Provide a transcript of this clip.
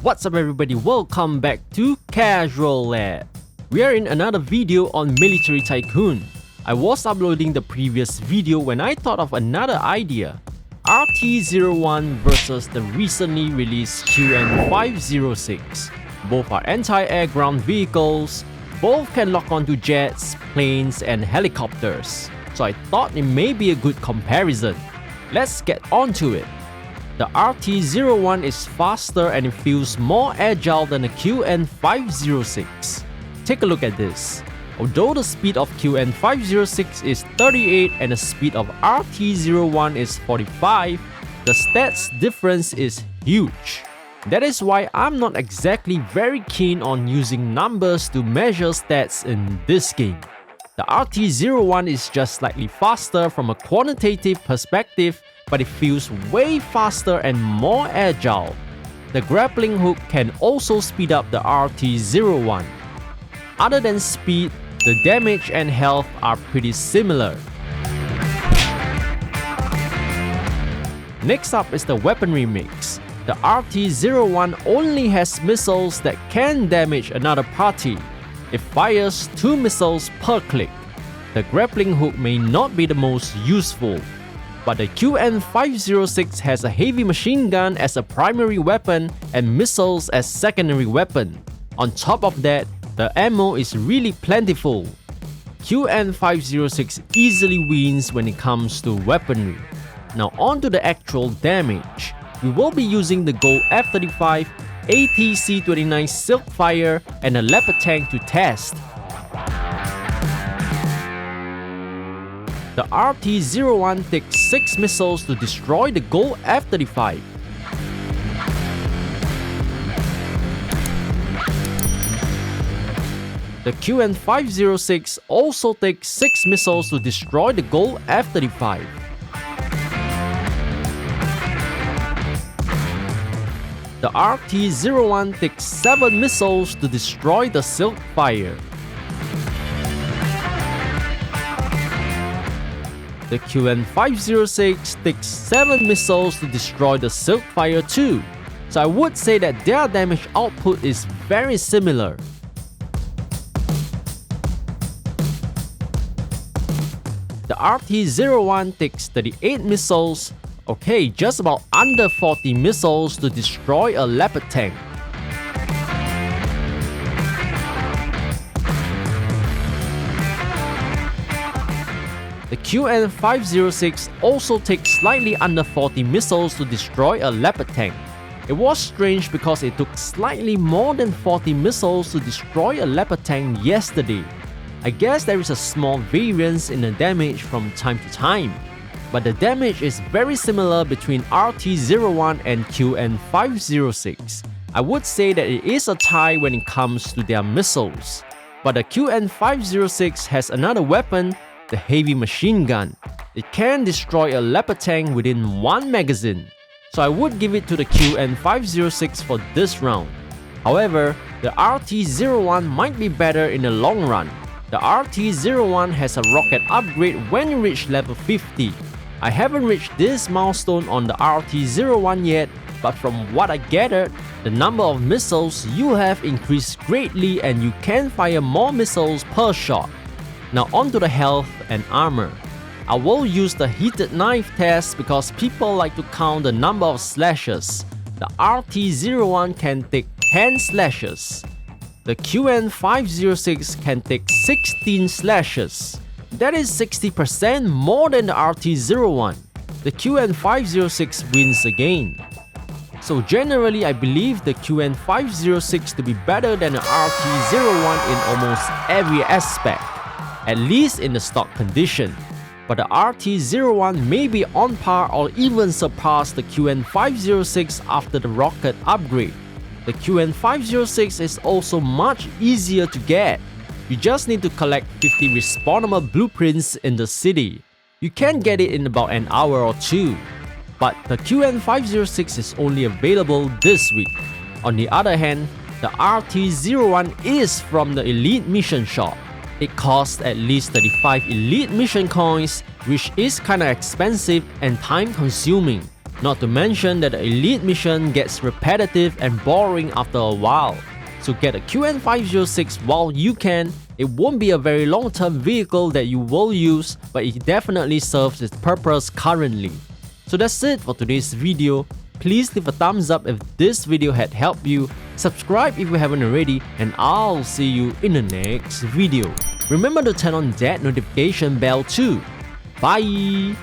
What's up everybody, welcome back to Casual Lab. We are in another video on Military Tycoon. I was uploading the previous video when I thought of another idea. RT01 versus the recently released QN506. Both are anti-air ground vehicles, both can lock onto jets, planes and helicopters. So I thought it may be a good comparison. Let's get on to it. The RT01 is faster and it feels more agile than the QN506. Take a look at this. Although the speed of QN506 is 38 and the speed of RT01 is 45, the stats difference is huge. That is why I'm not exactly very keen on using numbers to measure stats in this game. The RT01 is just slightly faster from a quantitative perspective, but it feels way faster and more agile. The grappling hook can also speed up the RT01. Other than speed, the damage and health are pretty similar. Next up is the weaponry mix. The RT01 only has missiles that can damage another party. It fires 2 missiles per click. The grappling hook may not be the most useful, but the QN506 has a heavy machine gun as a primary weapon and missiles as secondary weapon. On top of that, the ammo is really plentiful. QN506 easily wins when it comes to weaponry. Now on to the actual damage. We will be using the Gold F-35, ATC-29 Silkfire and a Leopard tank to test. The RT01 takes 6 missiles to destroy the Gold F-35. The QN506 also takes 6 missiles to destroy the Gold F-35. The RT01 takes 7 missiles to destroy the Silkfire. The QN506 takes 7 missiles to destroy the Silkfire too, so I would say that their damage output is very similar. The RT01 takes 38 missiles, okay, just about under 40 missiles to destroy a Leopard tank. The QN506 also takes slightly under 40 missiles to destroy a Leopard tank. It was strange because it took slightly more than 40 missiles to destroy a Leopard tank yesterday. I guess there is a small variance in the damage from time to time, but the damage is very similar between RT01 and QN506. I would say that it is a tie when it comes to their missiles, but the QN506 has another weapon, the heavy machine gun. It can destroy a Leopard tank within 1 magazine, so I would give it to the QN506 for this round. However, the RT01 might be better in the long run. The RT01 has a rocket upgrade when you reach level 50. I haven't reached this milestone on the RT01 yet, but from what I gathered, the number of missiles you have increased greatly and you can fire more missiles per shot. Now onto the health and armor. I will use the heated knife test because people like to count the number of slashes. The RT01 can take 10 slashes. The QN506 can take 16 slashes. That is 60% more than the RT01. The QN506 wins again. So generally I believe the QN506 to be better than the RT01 in almost every aspect, at least in the stock condition. But the RT01 may be on par or even surpass the QN506 after the rocket upgrade. The QN506 is also much easier to get. You just need to collect 50 respawnable blueprints in the city. You can get it in about an hour or 2. But the QN506 is only available this week. On the other hand, the RT01 is from the Elite Mission Shop. It costs at least 35 Elite Mission coins, which is kinda expensive and time consuming. Not to mention that the elite mission gets repetitive and boring after a while. So get a QN506 while you can. It won't be a very long-term vehicle that you will use, but it definitely serves its purpose currently. So that's it for today's video. Please leave a thumbs up if this video had helped you, subscribe if you haven't already, and I'll see you in the next video. Remember to turn on that notification bell too. Bye!